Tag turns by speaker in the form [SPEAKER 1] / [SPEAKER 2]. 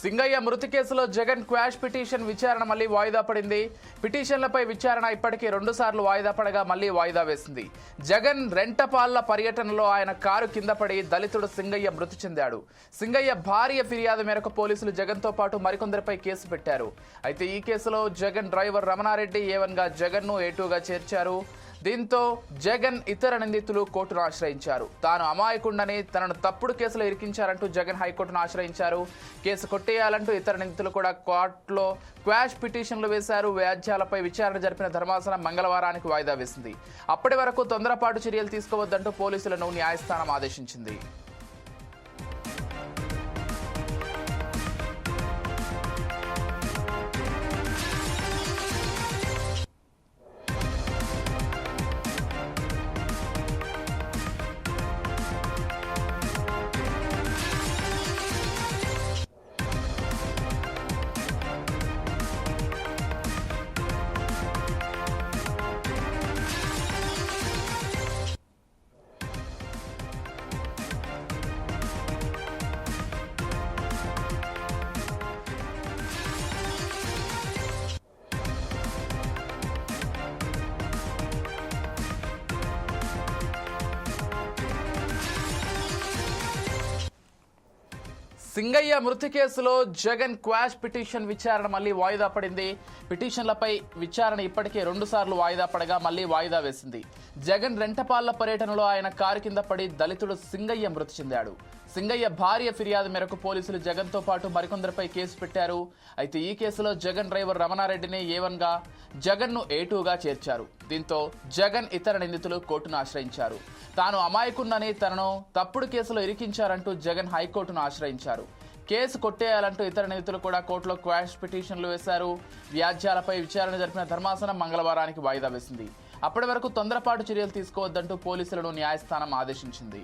[SPEAKER 1] సింగయ్య మృతి కేసులో Jagan quash petition విచారణ మళ్లీ వాయిదా పడింది. పిటిషన్లపై విచారణ ఇప్పటికే 2 సార్లు వాయిదా పడగా మళ్లీ వాయిదా వేసింది. జగన్ రెంటపాళ్ల పర్యటనలో ఆయన కారు కింద పడి దళితుడు సింగయ్య మృతి చెందాడు. సింగయ్య భార్య ఫిర్యాదు మేరకు పోలీసులు జగన్తో పాటు మరికొందరిపై కేసు పెట్టారు. అయితే ఈ కేసులో జగన్ డ్రైవర్ రమణారెడ్డి A1గా జగన్ను A2గా చేర్చారు. దీంతో జగన్ ఇతర నిందితులు కోర్టును ఆశ్రయించారు. తాను అమాయకుండని తనను తప్పుడు కేసులో ఇరికించారంటూ జగన్ హైకోర్టును ఆశ్రయించారు. కేసు కొట్టేయాలంటూ ఇతర నిందితులు కూడా కోర్టులో క్వాష్ పిటిషన్లు వేశారు. వ్యాజ్యాలపై విచారణ జరిపిన ధర్మాసనం మంగళవారానికి వాయిదా వేసింది. అప్పటి వరకు తొందరపాటు చర్యలు తీసుకోవద్దంటూ పోలీసులను న్యాయస్థానం ఆదేశించింది. సింగయ్య మృతి కేసులో జగన్ క్వాష్ పిటిషన్ విచారణ మళ్లీ వాయిదా పడింది. పిటిషన్లపై విచారణ ఇప్పటికే 2 సార్లు వాయిదా పడగా మళ్లీ వాయిదా వేసింది. జగన్ రెంటపాళ్ల పర్యటనలో ఆయన కారు కింద పడి దళితుడు సింగయ్య మృతి చెందాడు. సింగయ్య భార్య ఫిర్యాదు మేరకు పోలీసులు జగన్తో పాటు మరికొందరిపై కేసు పెట్టారు. అయితే ఈ కేసులో జగన్ డ్రైవర్ రమణారెడ్డిని A1గా జగన్ను A2గా చేర్చారు. దీంతో జగన్ ఇతర నిందితులు కోర్టును ఆశ్రయించారు. తాను అమాయకున్నని తనను తప్పుడు కేసులో ఇరికించారంటూ జగన్ హైకోర్టును ఆశ్రయించారు. కేసు కొట్టేయాలంటూ ఇతర నిందితులు కూడా కోర్టులో క్వాష్ పిటిషన్లు వేశారు. వ్యాజ్యాలపై విచారణ జరిపిన ధర్మాసనం మంగళవారానికి వాయిదా వేసింది. అప్పటి వరకు తొందరపాటు చర్యలు తీసుకోవద్దంటూ పోలీసులను న్యాయస్థానం ఆదేశించింది.